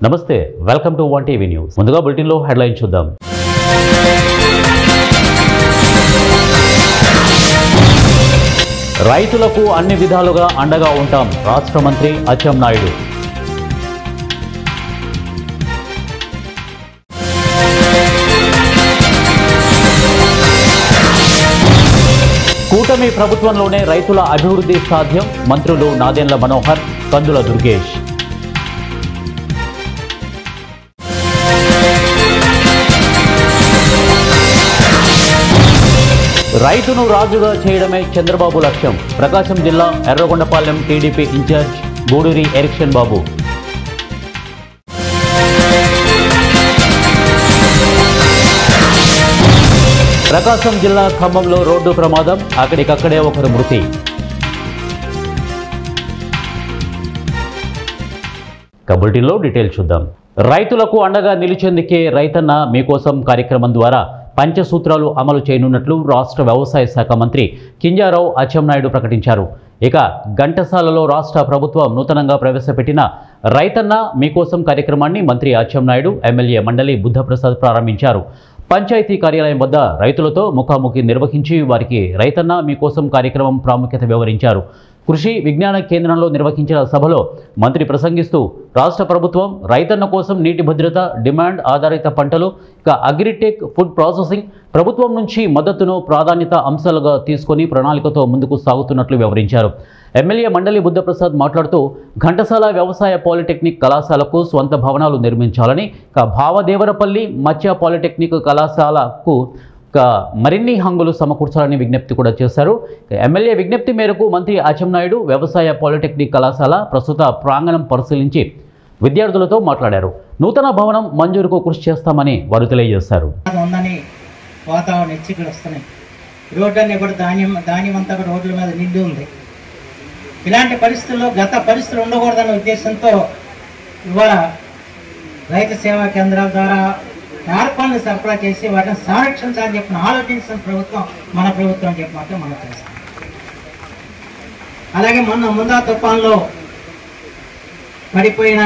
నమస్తే, welcome to one TV news. ముందుగా బులెటిన్లో హెడ్లైన్ చూద్దాం. రైతులకు అన్ని విధాలుగా అండగా ఉంటాం, రాష్ట్ర మంత్రి అచ్చెన్నాయుడు. కూటమి ప్రభుత్వంలోనే రైతుల అభివృద్ధి సాధ్యం, మంత్రులు నాదెండ్ల మనోహర్, కందుల దుర్గేష్. రైతును రాజుగా చేయడమే చంద్రబాబు లక్ష్యం, ప్రకాశం జిల్లా ఎర్రగొండపాలెం టీడీపీ ఇన్ఛార్జ్ గూడూరి ఎరిక్షన్ బాబు. ప్రకాశం జిల్లా ఖమ్మంలో రోడ్డు ప్రమాదం, అక్కడికక్కడే ఒకరు మృతి. బులెటిన్లో డీటెయిల్స్ చూద్దాం. రైతులకు అండగా నిలిచేందుకే రైతన్న మీకోసం కార్యక్రమం ద్వారా పంచసూత్రాలు అమలు చేయనున్నట్లు రాష్ట్ర వ్యవసాయ శాఖ మంత్రి కింజరాపు అచ్చెన్నాయుడు ప్రకటించారు. ఇక ఘంటసాలలో రాష్ట్ర ప్రభుత్వం నూతనంగా ప్రవేశపెట్టిన రైతన్న మీకోసం కార్యక్రమాన్ని మంత్రి అచ్చెన్నాయుడు ఎమ్మెల్యే మండలి బుద్ధప్రసాద్ ప్రారంభించారు. పంచాయతీ కార్యాలయం వద్ద రైతులతో ముఖాముఖి నిర్వహించి వారికి రైతన్న మీకోసం కార్యక్రమం ప్రాముఖ్యత వివరించారు. కృషి విజ్ఞాన కేంద్రంలో నిర్వహించిన సభలో మంత్రి ప్రసంగిస్తూ రాష్ట్ర ప్రభుత్వం రైతన్న కోసం నీటి భద్రత, డిమాండ్ ఆధారిత పంటలు, ఇక అగ్రిటెక్, ఫుడ్ ప్రాసెసింగ్, ప్రభుత్వం నుంచి మద్దతును ప్రాధాన్యత అంశాలుగా తీసుకొని ప్రణాళికతో ముందుకు సాగుతున్నట్లు వివరించారు. ఎమ్మెల్యే మండలి బుద్ధప్రసాద్ మాట్లాడుతూ ఘంటసాల వ్యవసాయ పాలిటెక్నిక్ కళాశాలకు స్వంత భవనాలు నిర్మించాలని, ఇక భావదేవరపల్లి మత్స్య పాలిటెక్నిక్ కళాశాలకు మరిన్ని హంగులు సమకూర్చాలని విజ్ఞప్తి కూడా చేశారు. ఎమ్మెల్యే విజ్ఞప్తి మేరకు మంత్రి అచ్చెన్నాయుడు వ్యవసాయ పాలిటెక్నిక్ కళాశాల ప్రస్తుత ప్రాంగణం పరిశీలించి విద్యార్థులతో మాట్లాడారు. నూతన భవనం మంజూరుకు కృషి చేస్తామని వారు తెలియజేశారు. వాతావరణం హెచ్చుకలు వస్తున్నాయి, రోడ్లన్నీ కూడా ధాన్యం అంతా కూడా రోడ్ల మీద నిండి ఉంది. ఇలాంటి పరిస్థితుల్లో గత పరిస్థితులు ఉండకూడదనే ఉద్దేశంతో ఇవాళ రైతు సేవా కేంద్రాల ద్వారా కార్పణలు సరఫరా చేసి వాటిని సంరక్షించాలని చెప్పిన ఆలోచించిన ప్రభుత్వం మన ప్రభుత్వం అని చెప్పి మాత్రం మనం చేస్తాం. అలాగే ముందా తుఫాన్లో పడిపోయిన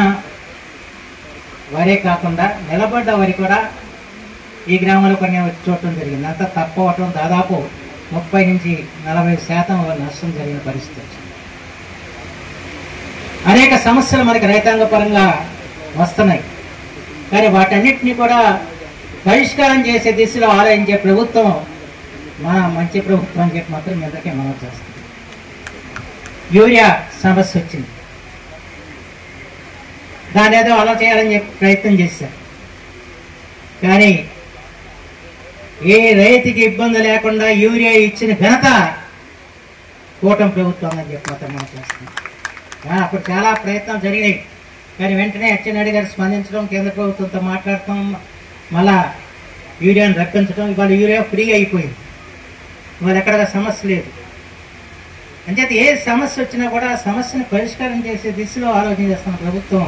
వరే కాకుండా నిలబడ్డ వరి కూడా ఈ గ్రామంలో కొన్ని చూడటం జరిగింది. అంతా తప్పవటం, దాదాపు 30 నుంచి 40% నష్టం జరిగిన పరిస్థితి వచ్చింది. అనేక సమస్యలు మనకి రైతాంగ పరంగా వస్తున్నాయి, కానీ వాటన్నిటినీ కూడా పరిష్కారం చేసే దిశలో ఆలోచించే ప్రభుత్వం మన మంచి ప్రభుత్వం అని చెప్పి మాత్రం మీదకే మనం చేస్తాం. యూరియా సమస్య వచ్చింది, దాని ఏదో అలా చేయాలని చెప్పి ప్రయత్నం చేశారు. కానీ ఏ రైతుకి ఇబ్బంది లేకుండా యూరియా ఇచ్చిన ఘనత కూటమి ప్రభుత్వం అని చెప్పి మాత్రం మనం చేస్తాం. అప్పుడు చాలా ప్రయత్నాలు జరిగినాయి, కానీ వెంటనే అచ్చెన్నాయుడు గారు స్పందించడం, కేంద్ర ప్రభుత్వంతో మాట్లాడటం, మళ్ళా యూరియాను రప్పించడం, ఇవాళ యూరియా ఫ్రీ అయిపోయింది. ఇవాళ ఎక్కడ సమస్య లేదు. అంచేత ఏ సమస్య వచ్చినా కూడా ఆ సమస్యను పరిష్కారం చేసే దిశలో ఆలోచన చేస్తున్న ప్రభుత్వం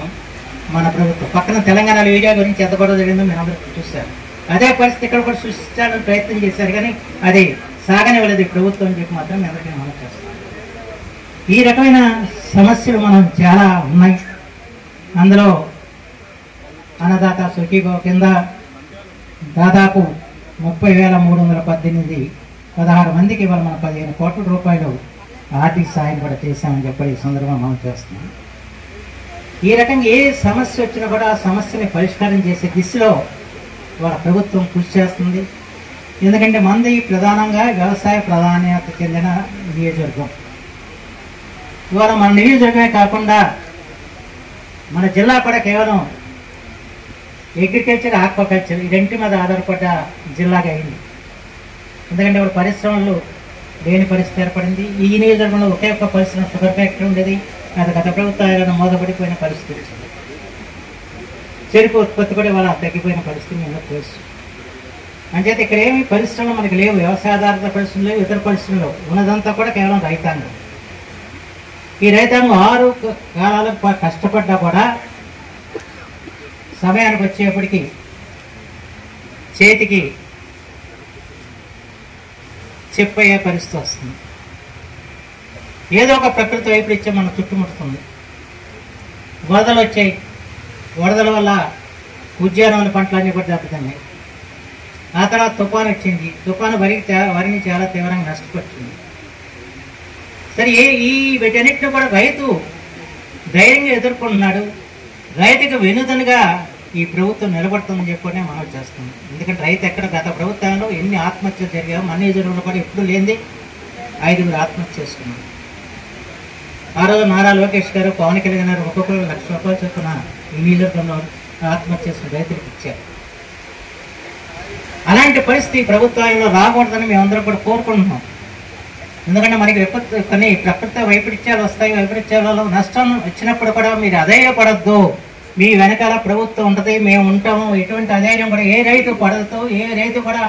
మన ప్రభుత్వం. పక్కన తెలంగాణలో యూరియా గురించి ఎంత గొడవ జరిగిందో మీరు అందరూ చూస్తారు. అదే పరిస్థితి ఇక్కడ కూడా సృష్టించాలని ప్రయత్నం చేశారు, కానీ అది సాగనివ్వలేదు ఈ ప్రభుత్వం అని చెప్పి మాత్రం అందరికీ మనం చేస్తాం. ఈ రకమైన సమస్యలు మనం చాలా ఉన్నాయి. అందులో అన్నదాత సుఖీభవ కింద దాదాపు 30,318 16 మందికి ఇవాళ మనం 15 కోట్ల రూపాయలు ఆర్థిక సాయం కూడా చేశామని చెప్పి ఈ సందర్భంగా మనం చేస్తున్నాం. ఈ రకంగా ఏ సమస్య వచ్చినా కూడా ఆ సమస్యని పరిష్కారం చేసే దిశలో ఇవాళ ప్రభుత్వం కృషి చేస్తుంది. ఎందుకంటే మంది ప్రధానంగా వ్యవసాయ ప్రాధాన్యత చెందిన నియోజకవర్గం. ఇవాళ మన నియోజకవర్గమే కాకుండా మన జిల్లా కూడా కేవలం అగ్రికల్చర్, ఆక్వాకల్చర్ ఈ రెంటి మీద ఆధారపడ్డ జిల్లాగా అయింది. ఎందుకంటే ఇప్పుడు పరిశ్రమలు లేని పరిస్థితి ఏర్పడింది. ఈ నియోజకవర్గంలో ఒకే ఒక్క పరిశ్రమ షుగర్ ఫ్యాక్టరీ ఉండేది, అది గత ప్రభుత్వాలను మూతపడిపోయిన పరిస్థితి వచ్చింది. చెరుకు ఉత్పత్తి కూడా ఇవాళ తగ్గిపోయిన పరిస్థితి మీకు తెలుసు. అంచేత ఇక్కడ ఏమి పరిశ్రమలు మనకి లేవు, వ్యవసాయ ఆధారిత పరిశ్రమలు లేవు, ఇతర పరిశ్రమలు ఉన్నదంతా కూడా కేవలం రైతాంగం. ఈ రైతాంగం 6 కాలాలకు కష్టపడ్డా కూడా సమయానికి వచ్చేప్పటికీ చేతికి చెప్పయ్యే పరిస్థితి వస్తుంది. ఏదో ఒక ప్రకృతి వైపరీత్యం మనం చుట్టుముడుతుంది. వరదలు వచ్చాయి, వరదల వల్ల ఉద్యానవన పంటలన్నీ కూడా దెబ్బతిన్నాయి. ఆ తర్వాత తుఫాను వచ్చింది. తుఫాను వరిని చాలా తీవ్రంగా నష్టపరిచింది. సరే ఈ వీటన్నిటిని కూడా రైతు ధైర్యంగా ఎదుర్కొంటున్నాడు. రైతుకు వెనుదనుగా ఈ ప్రభుత్వం నిలబడుతుందని చెప్పి మనం చేస్తున్నాం. ఎందుకంటే రైతు ఎక్కడ గత ప్రభుత్వంలో ఎన్ని ఆత్మహత్యలు జరిగాయో మన నియోజకవర్గంలో కూడా ఎప్పుడు లేనిది 5 ఆత్మహత్య చేసుకున్నారు. ఆ రోజు నారా లోకేష్ గారు, పవన్ కళ్యాణ్ గారు ఒక్కొక్కరు ₹1,00,000 చొప్పున ఈ నియోజకవర్గంలో ఆత్మహత్య చేసిన రైతులకు ఇచ్చారు. అలాంటి పరిస్థితి ప్రభుత్వంలో రాకూడదని మేమందరం కూడా కోరుకుంటున్నాం. ఎందుకంటే మనకి కొన్ని ప్రకృతి వైపరీత్యాలు వస్తాయి. వైపరీత్యాలలో నష్టం వచ్చినప్పుడు కూడా మీరు అధైర్యపడద్దు. మీ వెనకాల ప్రభుత్వం ఉంటుంది, మేము ఉంటాము. ఎటువంటి అధైర్యం కూడా ఏ రైతు పడదు. ఏ రైతు కూడా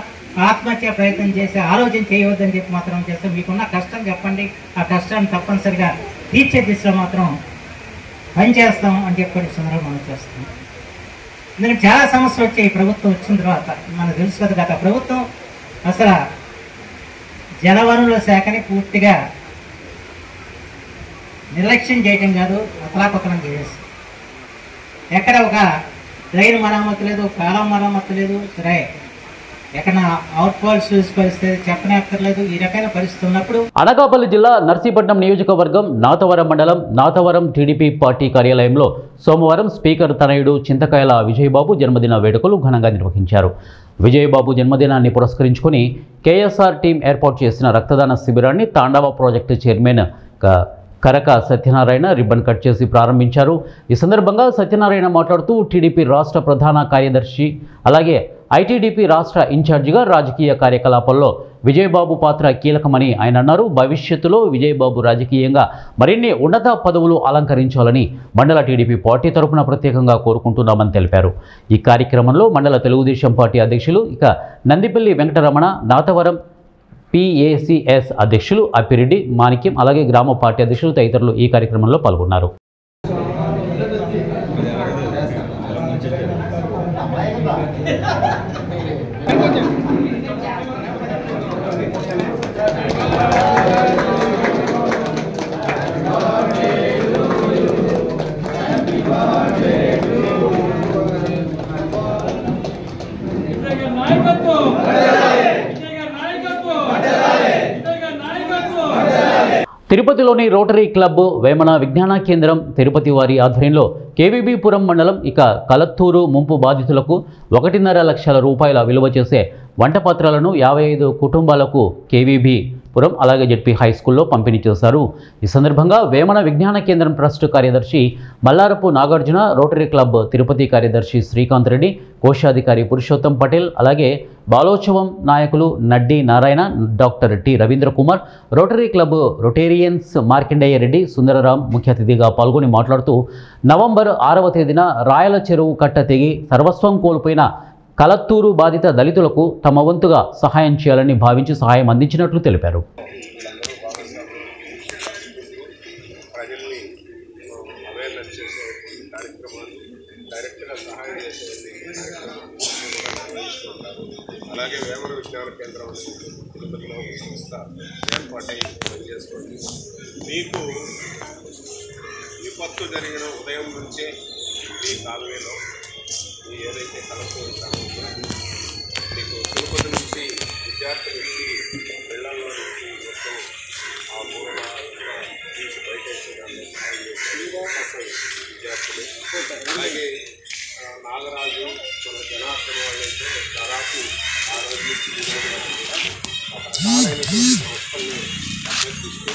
ఆత్మహత్య ప్రయత్నం చేసి ఆలోచన చేయవద్దని చెప్పి మాత్రం చేస్తాం. మీకున్న కష్టం చెప్పండి, ఆ కష్టాన్ని తప్పనిసరిగా తీర్చే దిశలో మాత్రం పనిచేస్తాం అని చెప్పి సందర్భంగా మనం చేస్తాం. ఎందుకంటే చాలా సమస్యలు వచ్చాయి ఈ ప్రభుత్వం వచ్చిన తర్వాత. మనకు తెలుసు కదా, గత ప్రభుత్వం అసలు జలవనరుల శాఖని పూర్తిగా నిర్లక్ష్యం చేయటం కాదు, అతలాపతనం చేసేసి ఎక్కడ ఒక డ్రైన్ మరమ్మతు లేదు, కాలం మరమ్మతు లేదు. సరే ఎక్కడ అవుట్ ఫాల్స్ పరిస్థితి చెప్పనక్కర్లేదు. ఈ రకమైన పరిస్థితి ఉన్నప్పుడు అనకాపల్లి జిల్లా నర్సీపట్నం నియోజకవర్గం నాతవరం మండలం నాతవరం టీడీపీ పార్టీ కార్యాలయంలో సోమవారం స్పీకర్ తనయుడు చింతకాయల విజయబాబు జన్మదిన వేడుకలు ఘనంగా నిర్వహించారు. విజయబాబు జన్మదినాన్ని పురస్కరించుకుని కేఎస్ఆర్ టీం ఏర్పాటు చేసిన రక్తదాన శిబిరాన్ని తాండవ project chairman Karaka Satyanarayana ribbon cut చేసి ప్రారంభించారు. ఈ సందర్భంగా సత్యనారాయణ మాట్లాడుతూ టీడీపీ రాష్ట్ర ప్రధాన కార్యదర్శి అలాగే ఐటీడీపీ రాష్ట్ర ఇన్ఛార్జిగా రాజకీయ కార్యకలాపాల్లో విజయబాబు పాత్ర కీలకమని ఆయన అన్నారు. భవిష్యత్తులో విజయబాబు రాజకీయంగా మరిన్ని ఉన్నత పదవులు అలంకరించాలని మండల టీడీపీ పార్టీ తరఫున ప్రత్యేకంగా కోరుకుంటున్నామని తెలిపారు. ఈ కార్యక్రమంలో మండల తెలుగుదేశం పార్టీ అధ్యక్షులు నందిపల్లి వెంకటరమణ, నాతవరం PACS అధ్యక్షులు అప్పిరెడ్డి మాణిక్యం అలాగే గ్రామ పార్టీ అధ్యక్షులు తదితరులు ఈ కార్యక్రమంలో పాల్గొన్నారు. తిరుపతిలోని రోటరీ క్లబ్, వేమన విజ్ఞాన కేంద్రం తిరుపతి వారి ఆధ్వర్యంలో కేవీబీపురం మండలం కలత్తూరు ముంపు బాధితులకు 1.5 లక్షల రూపాయల విలువ చేసే వంటపత్రాలను 55 కుటుంబాలకు కేవీబీపురం అలాగే జెడ్పీ హై స్కూల్లో పంపిణీ చేశారు. ఈ సందర్భంగా వేమన విజ్ఞాన కేంద్రం ట్రస్ట్ కార్యదర్శి మల్లారపు నాగార్జున, రోటరీ క్లబ్ తిరుపతి కార్యదర్శి శ్రీకాంత్ రెడ్డి, కోశాధికారి పురుషోత్తం పటేల్ అలాగే బాలోత్సవం నాయకులు Naddi Narayana, doctor T Ravindra Kumar, rotary club rotarians Markandeya Reddy, Sundararam ముఖ్య అతిథిగా పాల్గొని మాట్లాడుతూ నవంబర్ 6వ తేదీన రాయల చెరువు కట్ట తెగి సర్వస్వం కోల్పోయిన కలత్తూరు బాధిత దళితులకు తమ వంతుగా సహాయం చేయాలని భావించి సహాయం అందించినట్లు తెలిపారు. అలాగే వేమన విజ్ఞాన కేంద్రం తిరుపతిలో సంస్థ ఏర్పాటై పనిచేస్తుంది. మీకు విపత్తు జరిగిన ఉదయం నుంచే ఈ కాలనీలో ఏదైతే కలెక్టర్ మీకు తిరుపతి నుంచి విద్యార్థులు వచ్చి ఇళ్లలో నుంచి మొత్తం ఆ మూల తీసి బయట వేసేదాన్ని సహాయం చేశారు విద్యార్థులు. అలాగే నాగరాజు మన జనార్దన్ వాళ్ళైతే దాదాపు ఆ రోజు నుంచి అక్కడ కాలైనటువంటి సంస్థల్ని అభ్యర్థిస్తూ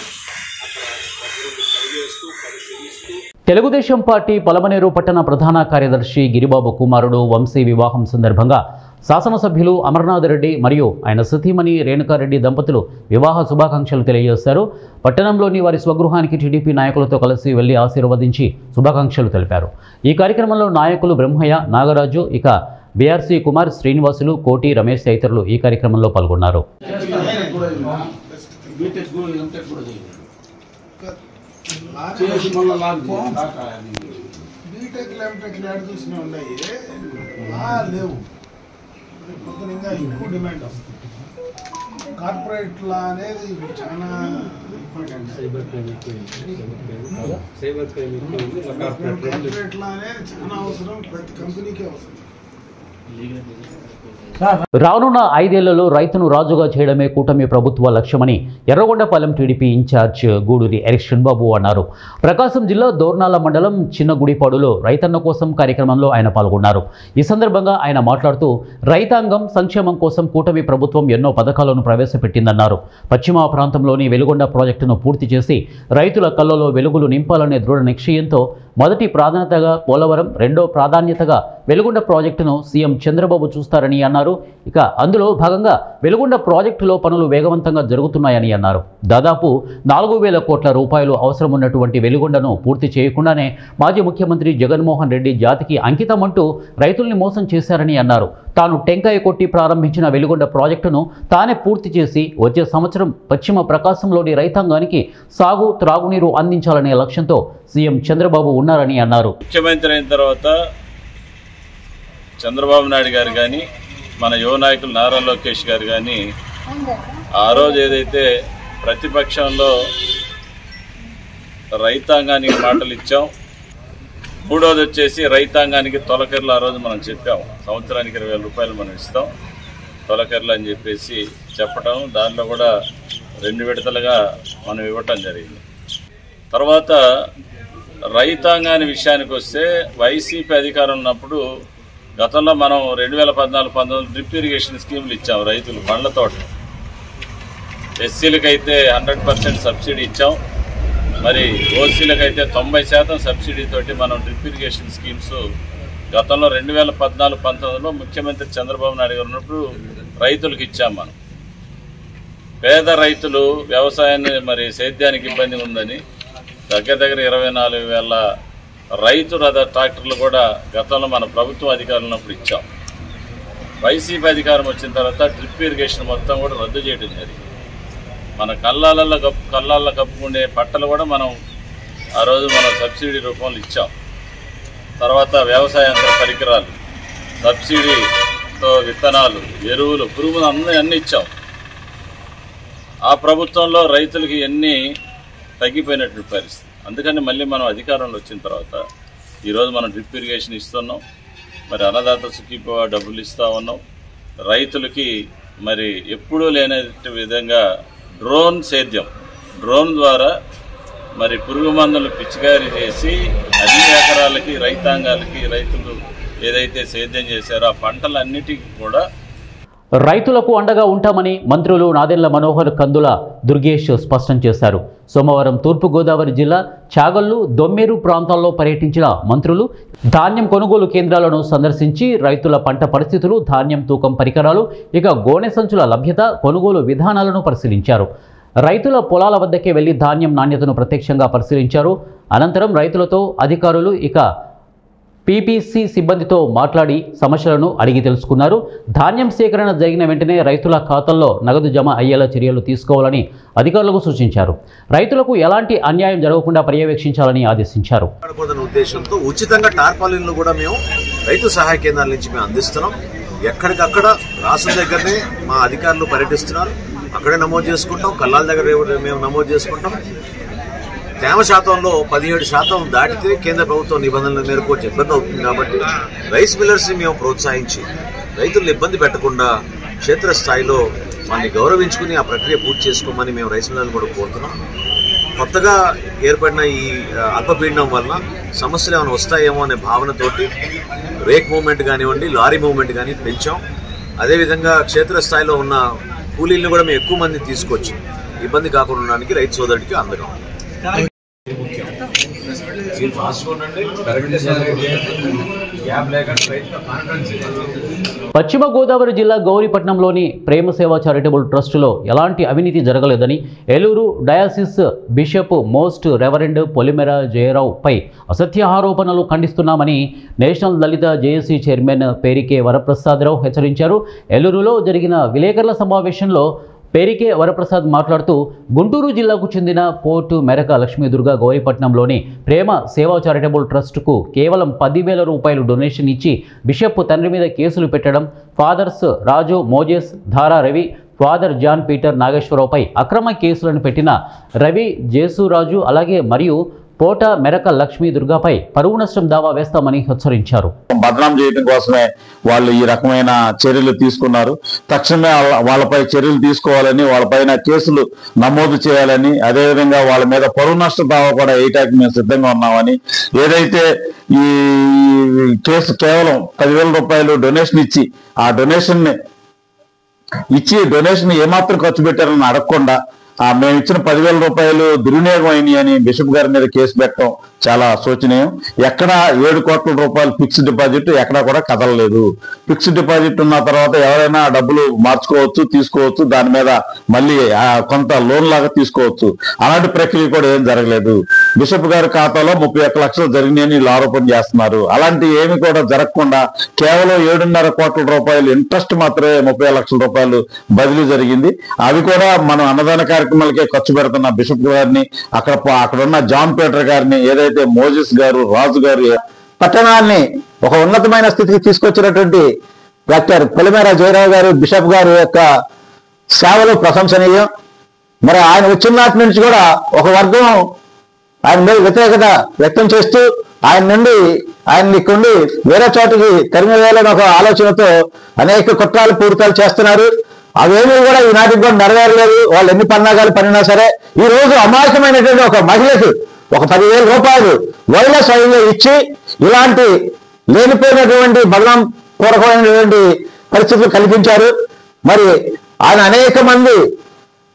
అక్కడ దగ్గరుండి పనిచేస్తూ పరిశీలిస్తూ. తెలుగుదేశం పార్టీ పలమనేరు పట్టణ ప్రధాన కార్యదర్శి గిరిబాబు కుమారుడు వంశీ వివాహం సందర్భంగా శాసనసభ్యులు అమర్నాథ్ రెడ్డి మరియు ఆయన సతీమణి రేణుకారెడ్డి దంపతులు వివాహ శుభాకాంక్షలు తెలియజేశారు. పట్టణంలోని వారి స్వగృహానికి టీడీపీ నాయకులతో కలిసి వెళ్లి ఆశీర్వదించి శుభాకాంక్షలు తెలిపారు. ఈ కార్యక్రమంలో నాయకులు బ్రహ్మయ్య, నాగరాజు, బీఆర్సీ కుమార్, శ్రీనివాసులు, కోటి, రమేష్ తదితరులు ఈ కార్యక్రమంలో పాల్గొన్నారు. ఇంకా ఎక్కువ డిమాండ్ వస్తుంది. కార్పొరేట్ లా అనేది చాలా సైబర్ క్రైమ్ కార్పొరేట్లానే చాలా అవసరం, ప్రతి కంపెనీకి అవసరం. రానున్న 5 ఏళ్లలో రైతును రాజుగా చేయడమే కూటమి ప్రభుత్వ లక్ష్యమని ఎర్రగొండపాలెం టీడీపీ ఇన్ఛార్జ్ గూడూరి ఎరిక్షన్ బాబు అన్నారు. ప్రకాశం జిల్లా దోర్నాల మండలం చిన్నగుడిపాడులో రైతన్న కోసం కార్యక్రమంలో ఆయన పాల్గొన్నారు. ఈ సందర్భంగా ఆయన మాట్లాడుతూ రైతాంగం సంక్షేమం కోసం కూటమి ప్రభుత్వం ఎన్నో పథకాలను ప్రవేశపెట్టిందన్నారు. పశ్చిమ ప్రాంతంలోని వెలుగొండ ప్రాజెక్టును పూర్తి చేసి రైతుల కళ్ళలో వెలుగులు నింపాలనే దృఢ నిశ్చయంతో మొదటి ప్రాధాన్యతగా పోలవరం, రెండో ప్రాధాన్యతగా వెలుగొండ ప్రాజెక్టును సీఎం చంద్రబాబు చూస్తారని అన్నారు. ఇక అందులో భాగంగా వెలుగొండ ప్రాజెక్టులో పనులు వేగవంతంగా జరుగుతున్నాయని అన్నారు. దాదాపు 4,000 కోట్ల రూపాయలు అవసరం ఉన్నటువంటి వెలుగొండను పూర్తి చేయకుండానే మాజీ ముఖ్యమంత్రి జగన్మోహన్ రెడ్డి జాతికి అంకితమంటూ రైతుల్ని మోసం చేశారని అన్నారు. తాను టెంకాయ కొట్టి ప్రారంభించిన వెలుగొండ ప్రాజెక్టును తానే పూర్తి చేసి వచ్చే సంవత్సరం పశ్చిమ ప్రకాశంలోని రైతాంగానికి సాగు, త్రాగునీరు అందించాలనే లక్ష్యంతో సీఎం చంద్రబాబు ఉన్నారని అన్నారు. ముఖ్యమంత్రి అయిన తర్వాత చంద్రబాబు నాయుడు గారు కానీ, మన యువ నాయకులు నారా లోకేష్ గారు కానీ ఆ రోజు ఏదైతే ప్రతిపక్షంలో రైతాంగానికి మాటలు ఇచ్చాం, మూడోది వచ్చేసి రైతాంగానికి తొలకర్లు ఆ రోజు మనం చెప్పాము, సంవత్సరానికి 20,000 రూపాయలు మనం ఇస్తాం తొలకర్లు అని చెప్పేసి చెప్పడం, దానిలో కూడా 2 విడతలుగా మనం ఇవ్వటం జరిగింది. తర్వాత రైతాంగాని విషయానికి వస్తే వైసీపీ అధికారం ఉన్నప్పుడు గతంలో మనం 2014-19 డ్రిప్ ఇరిగేషన్ స్కీములు ఇచ్చాం. రైతులు పండ్ల తోటలు ఎస్సీలకైతే 100% సబ్సిడీ ఇచ్చాం, మరి ఓసీలకైతే 90% సబ్సిడీతోటి మనం డ్రిప్ ఇరిగేషన్ స్కీమ్స్ గతంలో 2014-19లో ముఖ్యమంత్రి చంద్రబాబు నాయుడు గారు ఉన్నప్పుడు రైతులకు ఇచ్చాం. మనం పేద రైతులు వ్యవసాయాన్ని మరి సేద్యానికి ఇబ్బంది ఉందని దగ్గర 24,000 రైతు రథ ట్రాక్టర్లు కూడా గతంలో మన ప్రభుత్వం అధికారులు ఉన్నప్పుడు ఇచ్చాం. వైసీపీ అధికారం వచ్చిన తర్వాత డ్రిప్ ఇరిగేషన్ మొత్తం కూడా రద్దు చేయడం జరిగింది. మన కళ్ళాల్లో కప్పుకునే పట్టలు కూడా మనం ఆ రోజు మనం సబ్సిడీ రూపంలో ఇచ్చాం. తర్వాత వ్యవసాయ యంత్ర పరికరాలు సబ్సిడీతో, విత్తనాలు, ఎరువులు, పురుగులు అన్నీ ఇచ్చాం. ఆ ప్రభుత్వంలో రైతులకి ఎన్ని తగ్గిపోయినటువంటి పరిస్థితి. అందుకని మళ్ళీ మనం అధికారంలో వచ్చిన తర్వాత ఈరోజు మనం డ్రిప్ ఇరిగేషన్ ఇస్తున్నాం, మరి అన్నదాత సుఖీభవ డబ్బులు ఇస్తూ ఉన్నాం. రైతులకి మరి ఎప్పుడూ లేని విధంగా డ్రోన్ సేద్యం, డ్రోన్ ద్వారా మరి పురుగు మందులు పిచికారీ చేసి అన్ని ఎకరాలకి రైతాంగాలకి రైతులు ఏదైతే సేద్యం చేశారో ఆ పంటలన్నిటికీ కూడా రైతులకు అండగా ఉంటామని మంత్రులు నాదెళ్ల మనోహర్, కందుల దుర్గేష్ స్పష్టం చేశారు. సోమవారం తూర్పుగోదావరి జిల్లా చాగల్లు, దొమ్మేరు ప్రాంతాల్లో పర్యటించిన మంత్రులు ధాన్యం కొనుగోలు కేంద్రాలను సందర్శించి రైతుల పంట పరిస్థితులు, ధాన్యం తూకం పరికరాలు, ఇక గోనె సంచుల లభ్యత, కొనుగోలు విధానాలను పరిశీలించారు. రైతుల పొలాల వద్దకే వెళ్లి ధాన్యం నాణ్యతను ప్రత్యక్షంగా పరిశీలించారు. అనంతరం రైతులతో అధికారులు ఇక పీపీసీ సిబ్బందితో మాట్లాడి సమస్యలను అడిగి తెలుసుకున్నారు. ధాన్యం సేకరణ జరిగిన వెంటనే రైతుల ఖాతాల్లో నగదు జమ అయ్యేలా చర్యలు తీసుకోవాలని అధికారులకు సూచించారు. రైతులకు ఎలాంటి అన్యాయం జరగకుండా పర్యవేక్షించాలని ఆదేశించారు. ఉద్దేశంతో ఉచితంగా టార్పాలిన్లు కూడా మేము రైతు సహాయ కేంద్రాల నుంచి మేము అందిస్తున్నాం. ఎక్కడికక్కడ రాసుల దగ్గరనే మా అధికారులు పర్యటిస్తున్నారు, అక్కడే నమోదు చేసుకుంటాం. కల్లాల దగ్గర మేము నమోదు చేసుకుంటాం. తేమ శాతంలో 17% దాటితే కేంద్ర ప్రభుత్వం నిబంధనల మేరకు వచ్చి ఇబ్బంది అవుతుంది. కాబట్టి రైస్ మిల్లర్స్ ని మేము ప్రోత్సహించి రైతులను ఇబ్బంది పెట్టకుండా క్షేత్రస్థాయిలో వారిని గౌరవించుకుని ఆ ప్రక్రియ పూర్తి చేసుకోమని మేము రైస్ మిల్లర్లు కూడా కోరుతున్నాం. కొత్తగా ఏర్పడిన ఈ అల్పపీడనం వలన సమస్యలు ఏమైనా వస్తాయేమో అనే భావనతోటి రేక్ మూవ్మెంట్ కానివ్వండి, లారీ మూవ్మెంట్ కానీ పెంచాం. అదేవిధంగా క్షేత్రస్థాయిలో ఉన్న కూలీలను కూడా మేము ఎక్కువ మంది తీసుకొచ్చి ఇబ్బంది కాకుండా ఉండడానికి రైతు సోదరుడికి అందడం. పశ్చిమ గోదావరి జిల్లా గౌరీపట్నంలోని ప్రేమ సేవా చారిటబుల్ ట్రస్టులో ఎలాంటి అవినీతి జరగలేదని Eluru diocese bishop most reverend Polimera జయరావుపై అసత్య ఆరోపణలు ఖండిస్తున్నామని national Dalit JAC chairman Perike Varaprasadarao హెచ్చరించారు. ఏలూరులో జరిగిన విలేకరుల సమావేశంలో పేరికే వరప్రసాద్ మాట్లాడుతూ గుంటూరు జిల్లాకు చెందిన పోర్టు మెరక లక్ష్మీదుర్గ గౌరీపట్నంలోని ప్రేమ సేవా చారిటబుల్ ట్రస్టుకు కేవలం 10,000 రూపాయలు డొనేషన్ ఇచ్చి బిషప్ తండ్రి మీద కేసులు పెట్టడం, fathers Raju, Moses, Dhara Ravi, father John Peter నాగేశ్వరరావుపై అక్రమ కేసులను పెట్టిన రవి జేసురాజు అలాగే మరియు పోట మెరక లక్ష్మీ దుర్గాపై పరువు నష్టం దావా వేస్తామని హెచ్చరించారు. బదనాం చేయడం కోసమే వాళ్ళు ఈ రకమైన చర్యలు తీసుకున్నారు. తక్షణమే వాళ్ళపై చర్యలు తీసుకోవాలని, వాళ్ళపైన కేసులు నమోదు చేయాలని, అదేవిధంగా వాళ్ళ మీద పరువు నష్టం దావా కూడా వేయటానికి మేము సిద్ధంగా ఉన్నామని, ఏదైతే ఈ కేసు కేవలం 10,000 రూపాయలు డొనేషన్ ఇచ్చి ఆ డొనేషన్ ఏమాత్రం ఖర్చు పెట్టారని అడగకుండా మేము ఇచ్చిన 10,000 రూపాయలు దుర్వినియోగం అయినాయి అని బిషప్ గారి మీద కేసు పెట్టడం చాలా శోచనీయం. ఎక్కడ 7 కోట్ల రూపాయలు ఫిక్స్డ్ డిపాజిట్ ఎక్కడా కూడా కదలలేదు. ఫిక్స్డ్ డిపాజిట్ ఉన్న తర్వాత ఎవరైనా డబ్బులు మార్చుకోవచ్చు, తీసుకోవచ్చు, దాని మీద మళ్ళీ కొంత లోన్ లాగా తీసుకోవచ్చు. అలాంటి ప్రక్రియ కూడా ఏం జరగలేదు. బిషప్ గారి ఖాతాలో 31 లక్షలు జరిగినాయని వీళ్ళు ఆరోపణ చేస్తున్నారు. అలాంటి ఏమి కూడా జరగకుండా కేవలం 7.5 కోట్ల రూపాయలు ఇంట్రెస్ట్ మాత్రమే 30 లక్షల రూపాయలు బదిలీ జరిగింది. అవి కూడా మనం అన్నదాన కార్యక్రమాలకే ఖర్చు పెడుతున్న బిషప్ గారిని, అక్కడున్న జాన్ పీటర్ గారిని, ఏదైతే మోజెస్ గారు, రాజు గారు పట్టణాన్ని ఒక ఉన్నతమైన స్థితికి తీసుకొచ్చినటువంటి డాక్టర్ పొలిమేర జయరావు గారు బిషప్ గారు యొక్క సేవలు ప్రశంసనీయం. మరి ఆయన వచ్చిన నాటి నుంచి కూడా ఒక వర్గం ఆయన మీద వ్యతిరేకత వ్యక్తం చేస్తూ ఆయన్ని ఇక్కడి వేరే చోటికి తరిమివేయాలని ఒక ఆలోచనతో అనేక కుట్రాలు పూరితాలు చేస్తున్నారు. అవేమీ కూడా ఈనాటికి కూడా నెరవేరలేదు. వాళ్ళు ఎన్ని పన్నాగాలు పనినా సరే ఈ రోజు అమాయకమైనటువంటి ఒక మహిళకి ఒక 10,000 రూపాయలు వైల స్వయంగా ఇచ్చి ఇలాంటి లేనిపోయినటువంటి బదనాం పూర్వకమైనటువంటి పరిస్థితులు కల్పించారు. మరి ఆయన అనేక మంది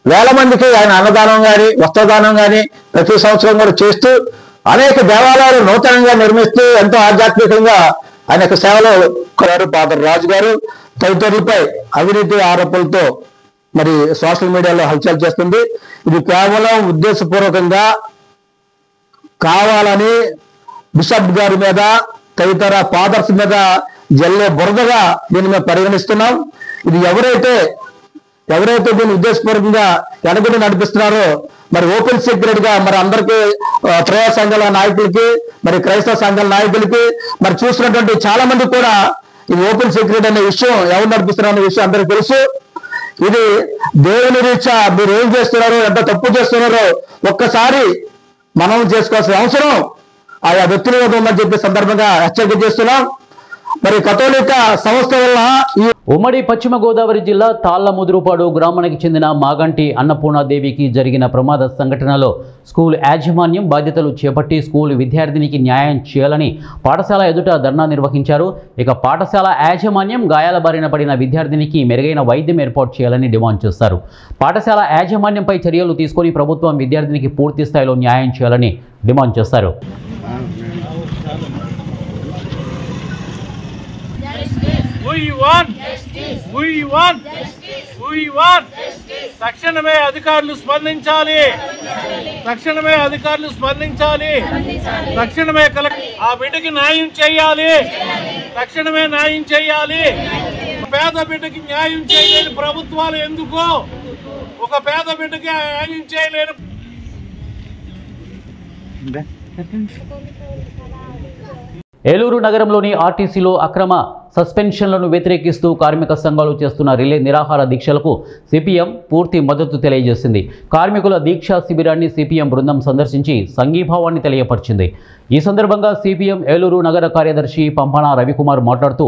వేల మందికి ఆయన అన్నదానం కానీ వస్త్రదానం కానీ ప్రతి సంవత్సరం కూడా చేస్తూ అనేక దేవాలయాలు నూతనంగా నిర్మిస్తూ ఎంతో ఆధ్యాత్మికంగా ఆయన యొక్క సేవలో ఫాదర్ రాజు గారు తదితరులపై అవినీతి ఆరోపణలతో మరి సోషల్ మీడియాలో హల్చల్ చేస్తుంది. ఇది కేవలం ఉద్దేశపూర్వకంగా కావాలని బిషప్ గారి మీద తదితర ఫాదర్స్ మీద జల్లే బురదగా దీన్ని మేము పరిగణిస్తున్నాం. ఇది ఎవరైతే దీన్ని ఉద్దేశపూర్వకంగా వెనకటి నడిపిస్తున్నారో మరి ఓపెన్ సీక్రెట్ గా మరి అందరికీ త్రయ సంఘాల నాయకులకి మరి క్రైస్తవ సంఘాల నాయకులకి మరి చూసినటువంటి చాలా మంది కూడా ఇది ఓపెన్ సీక్రెట్ అనే విషయం ఎవరు నడిపిస్తున్నారు అనే విషయం అందరికీ తెలుసు. ఇది దేవుని రీత్యా మీరు ఏం చేస్తున్నారో, ఎంత తప్పు చేస్తున్నారో ఒక్కసారి మనం చేసుకోవాల్సిన అవసరం ఆయా వ్యక్తుల మీద ఉందని చెప్పే సందర్భంగా హెచ్చరిక చేస్తున్నాం. మరి కథోలిక సంస్థ వల్ల ఉమ్మడి పశ్చిమ గోదావరి జిల్లా తాళ్లముదురుపాడు గ్రామానికి చెందిన మాగంటి అన్నపూర్ణాదేవికి జరిగిన ప్రమాద సంఘటనలో స్కూల్ యాజమాన్యం బాధ్యతలు చేపట్టి స్కూల్ విద్యార్థినికి న్యాయం చేయాలని పాఠశాల ఎదుట ధర్నా నిర్వహించారు. ఇక పాఠశాల యాజమాన్యం గాయాల బారిన పడిన విద్యార్థినికి మెరుగైన వైద్యం ఏర్పాటు చేయాలని డిమాండ్ చేశారు. పాఠశాల యాజమాన్యంపై చర్యలు తీసుకొని ప్రభుత్వం విద్యార్థినికి పూర్తి స్థాయిలో న్యాయం చేయాలని డిమాండ్ చేశారు. తక్షణమే అధికారులు స్పందించాలి. తక్షణమే ఆ బిడ్డకి న్యాయం చేయాలి. తక్షణమే న్యాయం చేయాలి. పేద బిడ్డకి న్యాయం చేయలేని ప్రభుత్వాలు ఎందుకు? ఒక పేద బిడ్డకి న్యాయం చేయలేని ఏలూరు నగరంలోని ఆర్టీసీలో అక్రమ సస్పెన్షన్లను వ్యతిరేకిస్తూ కార్మిక సంఘాలు చేస్తున్న రిలే నిరాహార దీక్షలకు సిపిఎం పూర్తి మద్దతు తెలియజేసింది. కార్మికుల దీక్షా శిబిరాన్ని సిపిఎం బృందం సందర్శించి సంఘీభావాన్ని తెలియపరిచింది. ఈ సందర్భంగా సిపిఎం ఏలూరు నగర కార్యదర్శి పంపన రవికుమార్ మాట్లాడుతూ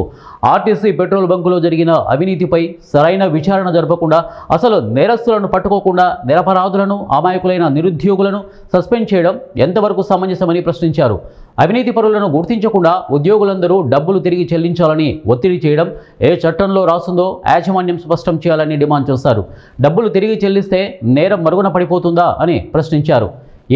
ఆర్టీసీ పెట్రోల్ బంకులో జరిగిన అవినీతిపై సరైన విచారణ జరపకుండా అసలు నేరస్తులను పట్టుకోకుండా నిరపరాధులను అమాయకులైన నిరుద్యోగులను సస్పెండ్ చేయడం ఎంతవరకు సమంజసమని ప్రశ్నించారు. అవినీతి పరులను గుర్తించకుండా ఉద్యోగులందరూ డబ్బులు తిరిగి చెల్లించాలని ఒత్తిడి చేయడం ఏ చట్టంలో రాస్తుందో యాజమాన్యం స్పష్టం చేయాలని డిమాండ్ చేశారు. డబ్బులు తిరిగి చెల్లిస్తే నేరం మరుగున పడిపోతుందా అని ప్రశ్నించారు.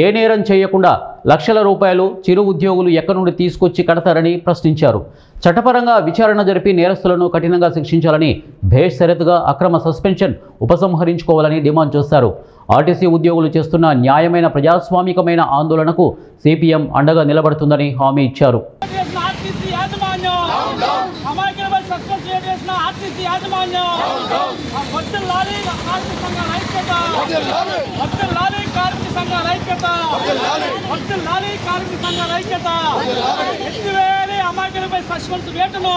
ఏ నేరం చేయకుండా లక్షల రూపాయలు చిరు ఉద్యోగులు ఎక్కడి నుండి తీసుకొచ్చి కడతారని ప్రశ్నించారు. చట్టపరంగా విచారణ జరిపి నేరస్తులను కఠినంగా శిక్షించాలని బేషరతుగా అక్రమ సస్పెన్షన్ ఉపసంహరించుకోవాలని డిమాండ్ చేశారు. ఆర్టీసీ ఉద్యోగులు చేస్తున్న న్యాయమైన ప్రజాస్వామికమైన ఆందోళనకు సిపిఎం అండగా నిలబడుతుందని హామీ ఇచ్చారు. కార్మిక కార్మిక సంఘాల ఐక్యత, వర్ధిల్లాలి కార్మిక సంఘాల ఐక్యత, ఎత్తివేయాలి అమాయకులపై సస్పెన్స్ వేటును,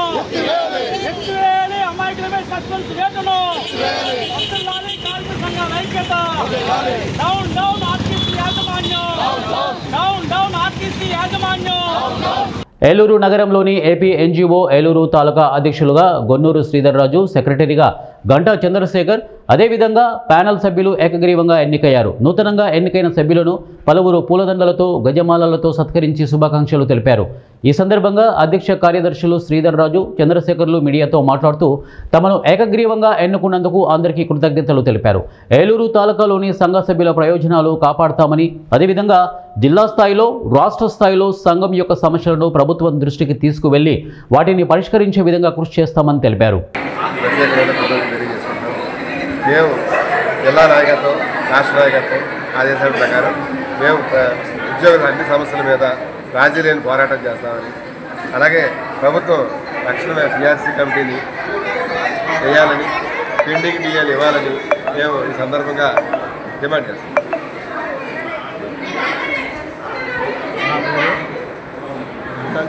ఎత్తివేయాలి అమాయకులపై సస్పెన్స్ వేటును, వర్ధిల్లాలి కార్మిక సంఘాల ఐక్యత. డౌన్ డౌన్ ఆర్టీసీ యాజమాన్యం, డౌన్ డౌన్ ఆర్టీసీ యాజమాన్యం. ఏలూరు నగరంలోని ఏపీ ఎన్జీఓ ఏలూరు తాలూకా అధ్యక్షులుగా గొన్నూరు శ్రీధర్ రాజు, సెక్రటరీగా గంటా చంద్రశేఖర్, అదేవిధంగా ప్యానెల్ సభ్యులు ఏకగ్రీవంగా ఎన్నికయ్యారు. నూతనంగా ఎన్నికైన సభ్యులను పలువురు పూలదండలతో గజమాలలతో సత్కరించి శుభాకాంక్షలు తెలిపారు. ఈ సందర్భంగా అధ్యక్ష కార్యదర్శులు శ్రీధర్ రాజు, చంద్రశేఖర్లు మీడియాతో మాట్లాడుతూ తమను ఏకగ్రీవంగా ఎన్నుకున్నందుకు అందరికీ కృతజ్ఞతలు తెలిపారు. ఏలూరు తాలూకాలోని సంఘ సభ్యుల ప్రయోజనాలు కాపాడతామని, అదేవిధంగా జిల్లా స్థాయిలో, రాష్ట్ర స్థాయిలో సంఘం యొక్క సమస్యలను ప్రభుత్వం దృష్టికి తీసుకువెళ్లి వాటిని పరిష్కరించే విధంగా కృషి చేస్తామని తెలిపారు. మేము జిల్లా నాయకత్వం, రాష్ట్ర నాయకత్వం ఆదేశాల ప్రకారం మేము ఉద్యోగుల అన్ని సమస్యల మీద రాజీ లేని పోరాటం చేస్తామని, అలాగే ప్రభుత్వం తక్షణమే పిఆర్సీ కమిటీని వేయాలని, పిండికి బియ్యాలు ఇవ్వాలని మేము ఈ సందర్భంగా డిమాండ్ చేస్తాం.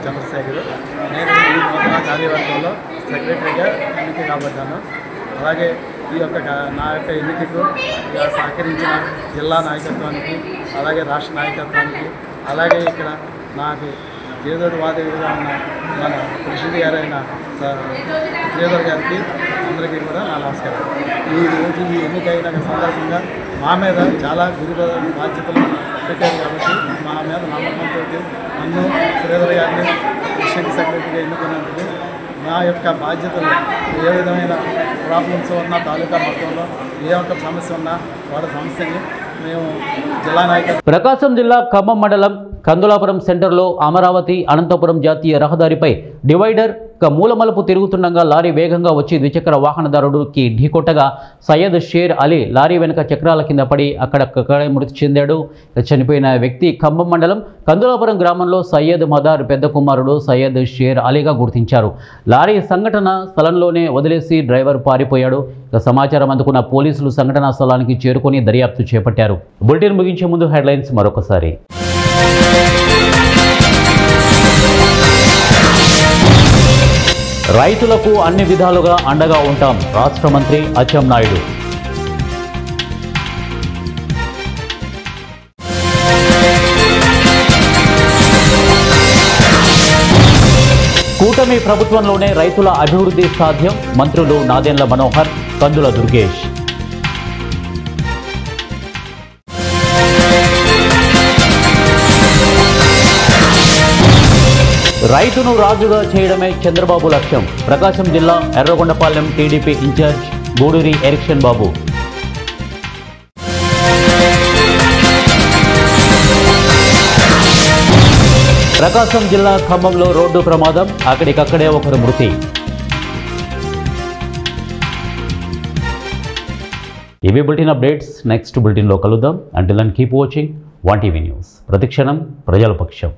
చంద్రశేఖర్, నేను ఈ నూతన కార్యవర్గంలో సెక్రటరీగా ఎన్నిక కాబడ్డాను. అలాగే ఈ యొక్క నా యొక్క ఎన్నికకు సహకరించిన జిల్లా నాయకత్వానికి, అలాగే రాష్ట్ర నాయకత్వానికి, అలాగే ఇక్కడ నాకు చేదోడు వాదేవిగా ఉన్న మన ప్రెసిడెంట్ గారైన శ్రీధర్ గారికి అందరికీ కూడా నా నమస్కారం. ఈ రోజు ఈ ఎన్నికైన సందర్భంగా మా మీద చాలా గురువు బాధ్యతలు పెట్టారు కాబట్టి మా మీద నమ్మకంతో నన్ను శ్రీధర్ గారిని ప్రెసిడెంట్ సెక్రటరీగా ఎన్నుకున్నందుకు నా యొక్క బాధ్యతలు ఏ విధమైన ప్రాబ్లమ్స్ ఉన్నా, తాలూకా మొత్తంలో ఏ ఒక్క సమస్య ఉన్నా వాళ్ళ సమస్యని మేము జిల్లా నాయకులు. ప్రకాశం జిల్లా ఖమ్మం మండలం కందులాపురం సెంటర్లో అమరావతి అనంతపురం జాతీయ రహదారిపై డివైడర్ మూలమలుపు తిరుగుతుండగా లారీ వేగంగా వచ్చి ద్విచక్ర వాహనదారుడికి ఢీకొట్టగా సయ్యద్ షేర్ అలీ లారీ వెనుక చక్రాల కింద పడి అక్కడక్కడే మృతి చెందాడు. చనిపోయిన వ్యక్తి ఖమ్మం మండలం కందులాపురం గ్రామంలో సయ్యద్ మదార్ పెద్ద కుమారుడు సయ్యద్ షేర్ అలీగా గుర్తించారు. లారీ సంఘటన స్థలంలోనే వదిలేసి డ్రైవర్ పారిపోయాడు. సమాచారం అందుకున్న పోలీసులు సంఘటనా స్థలానికి చేరుకొని దర్యాప్తు చేపట్టారు. బులెటిన్ ముగించే ముందు హెడ్లైన్స్ మరొకసారి. రైతులకు అన్ని విధాలుగా అండగా ఉంటాం, రాష్ట్ర మంత్రి అచ్చెన్నాయుడు. కూటమి ప్రభుత్వంలోనే రైతుల అభివృద్ధి సాధ్యం, మంత్రులు నాదెండ్ల మనోహర్, కందుల దుర్గేష్. రైతును రాజుగా చేయడమే చంద్రబాబు లక్ష్యం, ప్రకాశం జిల్లా ఎర్రగొండపాలెం టీడీపీ ఇన్ఛార్జ్ గూడూరి ఎరిక్షన్ బాబు. ప్రకాశం జిల్లా ఖమ్మంలో రోడ్డు ప్రమాదం, అక్కడికక్కడే ఒకరు మృతి. ఇవి బులెటిన్ అప్డేట్స్. నెక్స్ట్ బులెటిన్లో కలుద్దాం. Until then keep watching 1TV news. ప్రతిక్షణం ప్రజల పక్షం.